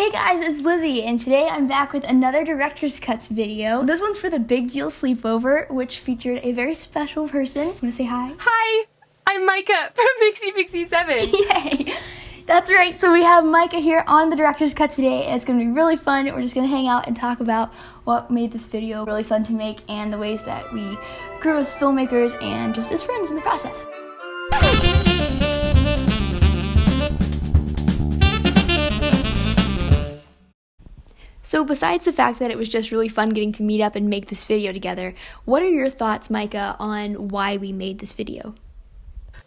Hey guys, it's Lizzy, and today I'm back with another Director's Cuts video. This one's for the Big Deal Sleepover, which featured a very special person. Want to say hi? Hi, I'm Micah from MixiePixie7. Yay! That's right, so we have Micah here on the Director's Cut today, and it's going to be really fun. We're just going to hang out and talk about what made this video really fun to make and the ways that we grew as filmmakers and just as friends in the process. So besides the fact that it was just really fun getting to meet up and make this video together, what are your thoughts, Micah, on why we made this video?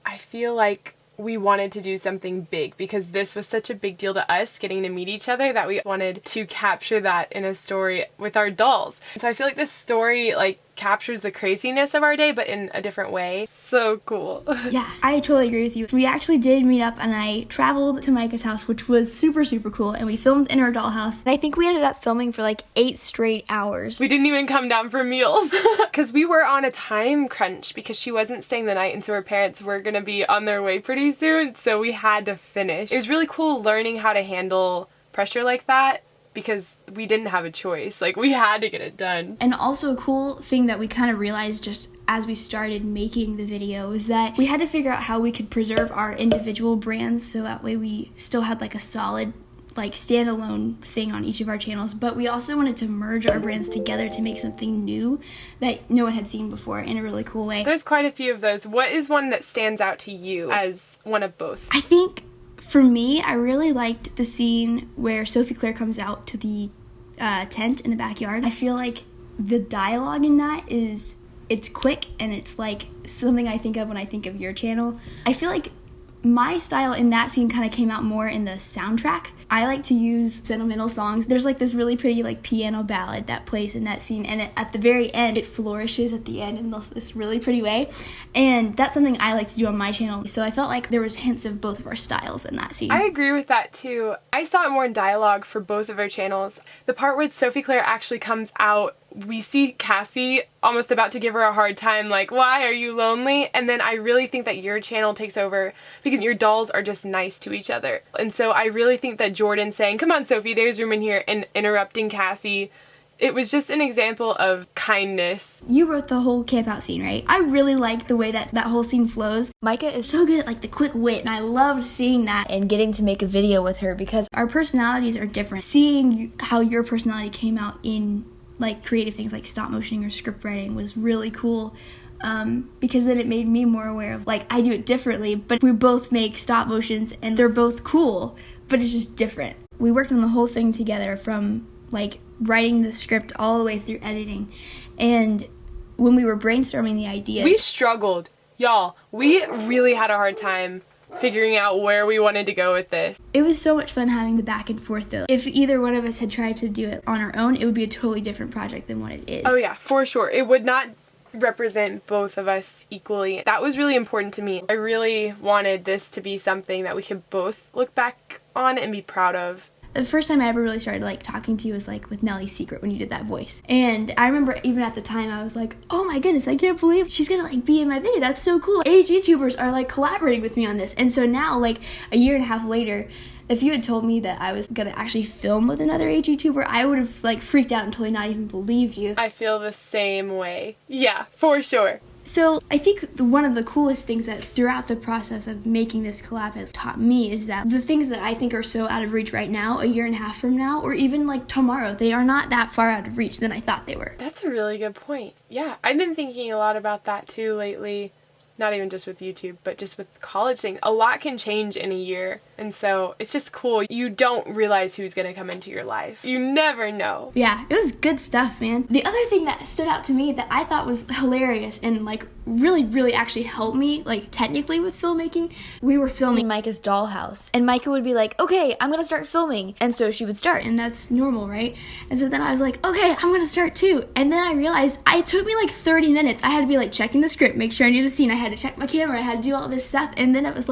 I feel like we wanted to do something big because this was such a big deal to us, getting to meet each other, that we wanted to capture that in a story with our dolls. So I feel like this story captures the craziness of our day, but in a different way. So cool. Yeah, I totally agree with you. We actually did meet up, and I traveled to Micah's house, which was super, super cool, and we filmed in our dollhouse. And I think we ended up filming for 8 straight hours. We didn't even come down for meals because we were on a time crunch because she wasn't staying the night, and so her parents were gonna be on their way pretty soon, so we had to finish. It was really cool learning how to handle pressure like that, because we didn't have a choice. We had to get it done. And also a cool thing that we kind of realized just as we started making the video is that we had to figure out how we could preserve our individual brands so that way we still had a solid standalone thing on each of our channels, but we also wanted to merge our brands together to make something new that no one had seen before in a really cool way. There's quite a few of those. What is one that stands out to you as one of both? I think for me, I really liked the scene where Sophie Claire comes out to the tent in the backyard. I feel like the dialogue in that it's quick and it's something I think of when I think of your channel. I feel like my style in that scene kind of came out more in the soundtrack. I like to use sentimental songs. There's this really pretty piano ballad that plays in that scene, and at the very end it flourishes at the end in this really pretty way, and that's something I like to do on my channel. So I felt like there was hints of both of our styles in that scene. I agree with that too. I saw it more in dialogue for both of our channels. The part where Sophie Claire actually comes out, we see Cassie almost about to give her a hard time, why are you lonely? And then I really think that your channel takes over because your dolls are just nice to each other. And so I really think that Jordan saying, come on Sophie, there's room in here, and interrupting Cassie, it was just an example of kindness. You wrote the whole camp out scene, right? I really like the way that whole scene flows. Micah is so good at the quick wit, and I loved seeing that and getting to make a video with her because our personalities are different. Seeing how your personality came out in creative things like stop motioning or script writing was really cool, because then it made me more aware of I do it differently, but we both make stop motions and they're both cool, but it's just different. We worked on the whole thing together from writing the script all the way through editing, and when we were brainstorming the ideas, we struggled, y'all. We really had a hard time figuring out where we wanted to go with this. It was so much fun having the back and forth though. If either one of us had tried to do it on our own, it would be a totally different project than what it is. Oh yeah, for sure. It would not represent both of us equally. That was really important to me. I really wanted this to be something that we could both look back on and be proud of. The first time I ever really started talking to you was with Nellie's Secret when you did that voice. And I remember even at the time I was oh my goodness, I can't believe she's gonna be in my video. That's so cool. Age YouTubers are collaborating with me on this. And so now a year and a half later, if you had told me that I was gonna actually film with another age YouTuber, I would have freaked out and totally not even believed you. I feel the same way. Yeah, for sure. So I think one of the coolest things that throughout the process of making this collab has taught me is that the things that I think are so out of reach right now, a year and a half from now, or even tomorrow, they are not that far out of reach than I thought they were. That's a really good point. Yeah, I've been thinking a lot about that too lately. Not even just with YouTube, but just with college things. A lot can change in a year, and so it's just cool. You don't realize who's gonna come into your life. You never know. Yeah, it was good stuff, man. The other thing that stood out to me that I thought was hilarious and really actually helped me technically with filmmaking, we were filming Micah's dollhouse, and Micah would be okay, I'm gonna start filming, and so she would start, and that's normal, right? And so then I was okay, I'm gonna start too, and then I realized it took me 30 minutes. I had to be checking the script, make sure I knew the scene, I had to check my camera, I had to do all this stuff, and then it was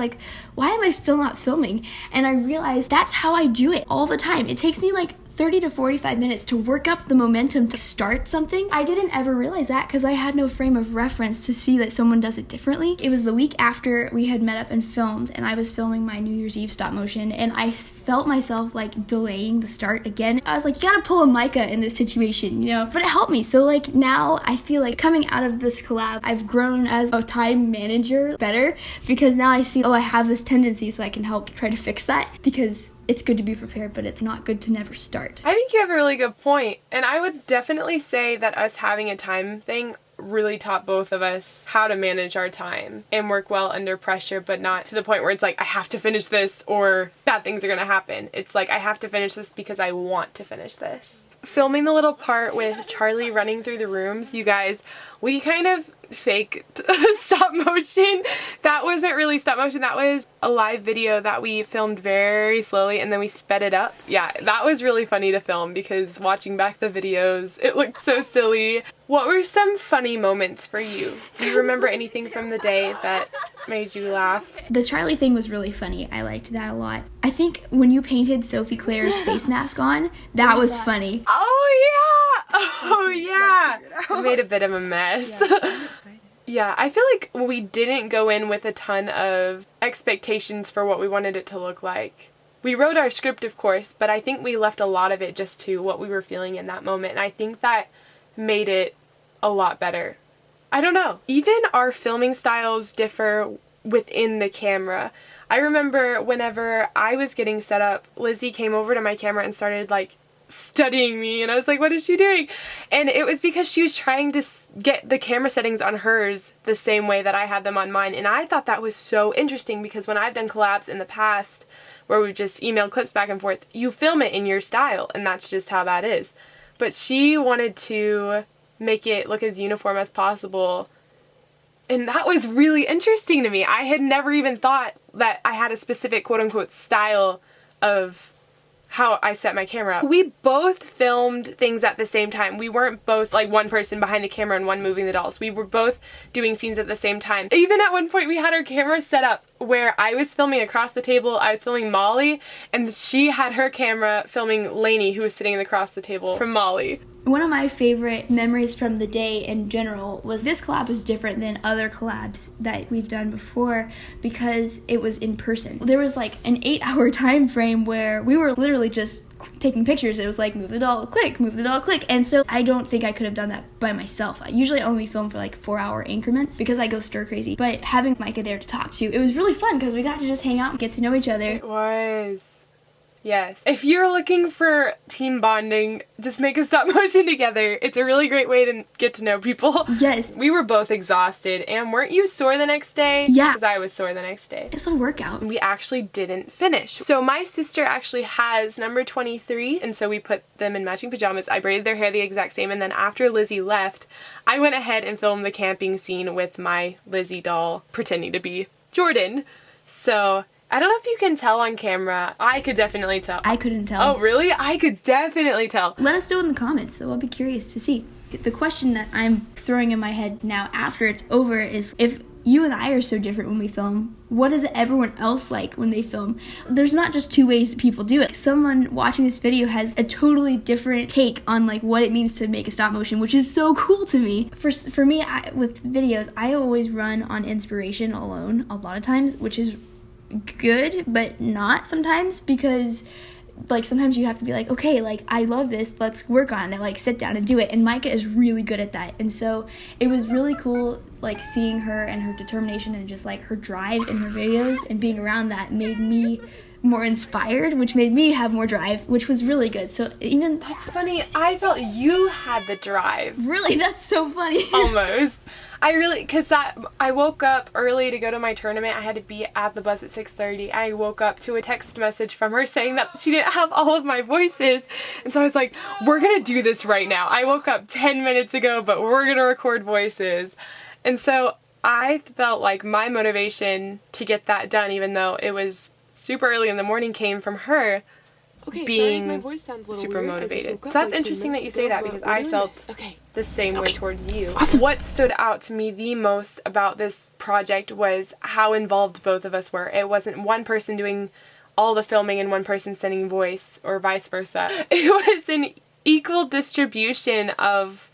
why am I still not filming? And I realized that's how I do it all the time. It takes me 30 to 45 minutes to work up the momentum to start something. I didn't ever realize that because I had no frame of reference to see that someone does it differently. It was the week after we had met up and filmed, and I was filming my New Year's Eve stop motion, and I felt myself like delaying the start again. I was like, you gotta pull a Micah in this situation, you know? But it helped me. So like now I feel like coming out of this collab, I've grown as a time manager better, because now I see, oh, I have this tendency, so I can help try to fix that, because it's good to be prepared, but it's not good to never start. I think you have a really good point, and I would definitely say that us having a time thing really taught both of us how to manage our time and work well under pressure, but not to the point where it's like, I have to finish this or bad things are gonna happen. It's like, I have to finish this because I want to finish this. Filming the little part with Charlie running through the rooms, you guys, we kind of faked stop motion. That wasn't really stop motion, that was a live video that we filmed very slowly and then we sped it up. Yeah, that was really funny to film because watching back the videos, it looked so silly. What were some funny moments for you? Do you remember anything from the day that made you laugh? The Charlie thing was really funny. I liked that a lot. I think when you painted Sophie Claire's face mask on, that was funny. Oh yeah! Oh yeah! We made a bit of a mess. Yeah, I feel like we didn't go in with a ton of expectations for what we wanted it to look like. We wrote our script, of course, but I think we left a lot of it just to what we were feeling in that moment, and I think that made it a lot better. I don't know. Even our filming styles differ within the camera. I remember whenever I was getting set up, Lizzy came over to my camera and started like studying me, and I was like, what is she doing? And it was because she was trying to get the camera settings on hers the same way that I had them on mine, and I thought that was so interesting because when I've done collabs in the past where we've just emailed clips back and forth, you film it in your style and that's just how that is. But she wanted to make it look as uniform as possible, and that was really interesting to me. I had never even thought that I had a specific quote-unquote style of how I set my camera up. We both filmed things at the same time. We weren't both like one person behind the camera and one moving the dolls. We were both doing scenes at the same time. Even at one point we had our camera set up where I was filming across the table, I was filming Molly, and she had her camera filming Lainey, who was sitting across the table from Molly. One of my favorite memories from the day in general was this collab was different than other collabs that we've done before because it was in person. There was like an 8-hour time frame where we were literally just taking pictures. It was like move the doll, click, move the doll, click. And so I don't think I could have done that by myself. I usually only film for like 4-hour increments because I go stir crazy. But having Micah there to talk to, it was really fun because we got to just hang out and get to know each other. It was. Yes. If you're looking for team bonding, just make a stop motion together. It's a really great way to get to know people. Yes. We were both exhausted, and weren't you sore the next day? Yeah. Because I was sore the next day. It's a workout. We actually didn't finish. So my sister actually has number 23, and so we put them in matching pajamas. I braided their hair the exact same, and then after Lizzy left, I went ahead and filmed the camping scene with my Lizzy doll pretending to be Jordan. So I don't know if you can tell on camera. I could definitely tell. I couldn't tell. Oh, really? I could definitely tell. Let us know in the comments, so I'll be curious to see. The question that I'm throwing in my head now after it's over is, if you and I are so different when we film, what is everyone else like when they film? There's not just two ways people do it. Someone watching this video has a totally different take on like what it means to make a stop motion, which is so cool to me. For me, with videos, I always run on inspiration alone a lot of times, which is good but not sometimes, because like sometimes you have to be like, okay, like I love this, let's work on it, like sit down and do it. And Micah is really good at that, and so it was really cool like seeing her and her determination and just like her drive in her videos, and being around that made me more inspired, which made me have more drive, which was really good. So even that's funny, I felt you had the drive. Really? That's so funny. Almost. Because I woke up early to go to my tournament. I had to be at the bus at 6:30. I woke up to a text message from her saying that she didn't have all of my voices. And so I was like, we're going to do this right now. I woke up 10 minutes ago, but we're going to record voices. And so I felt like my motivation to get that done, even though it was super early in the morning, came from her. Okay, being sorry, my voice sounds a little super weird. motivated. So that's interesting that you say that, because I felt the same way towards you. Awesome. What stood out to me the most about this project was how involved both of us were. It wasn't one person doing all the filming and one person sending voice or vice versa. It was an equal distribution of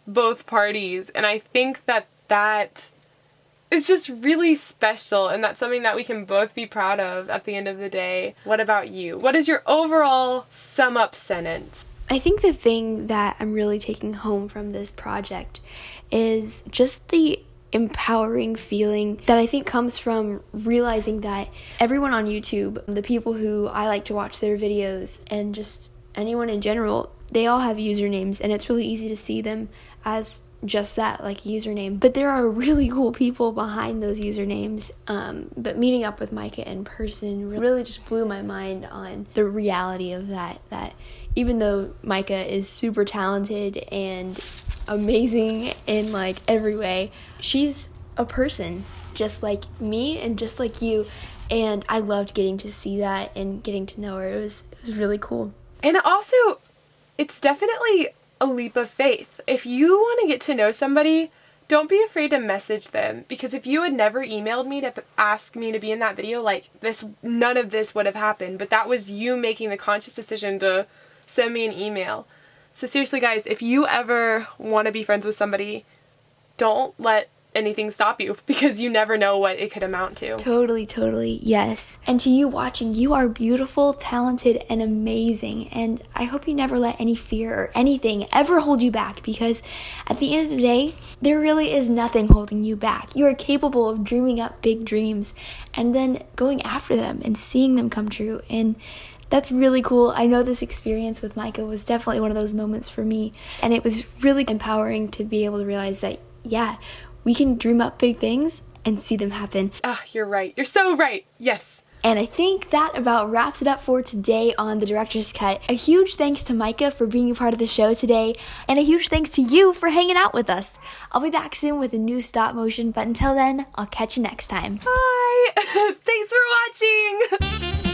both parties, and I think that is just really special, and that's something that we can both be proud of at the end of the day. What about you? What is your overall sum up sentence? I think the thing that I'm really taking home from this project is just the empowering feeling that I think comes from realizing that everyone on YouTube, the people who I like to watch their videos, and just anyone in general, they all have usernames, and it's really easy to see them as just that, like a username. But there are really cool people behind those usernames. But meeting up with Micah in person really just blew my mind on the reality of that even though Micah is super talented and amazing in like every way, she's a person just like me and just like you, and I loved getting to see that and getting to know her. It was really cool. And also, it's definitely a leap of faith. If you want to get to know somebody, don't be afraid to message them, because if you had never emailed me to ask me to be in that video, like this, none of this would have happened. But that was you making the conscious decision to send me an email. So seriously guys, if you ever want to be friends with somebody, don't let anything stop you, because you never know what it could amount to. Totally, yes. And to you watching, you are beautiful, talented, and amazing, and I hope you never let any fear or anything ever hold you back, because at the end of the day, there really is nothing holding you back. You are capable of dreaming up big dreams and then going after them and seeing them come true, and that's really cool. I know this experience with Micah was definitely one of those moments for me, and it was really empowering to be able to realize that, yeah, we can dream up big things and see them happen. Ah, you're right. You're so right. Yes. And I think that about wraps it up for today on The Director's Cut. A huge thanks to Micah for being a part of the show today, and a huge thanks to you for hanging out with us. I'll be back soon with a new stop motion, but until then, I'll catch you next time. Bye. Thanks for watching.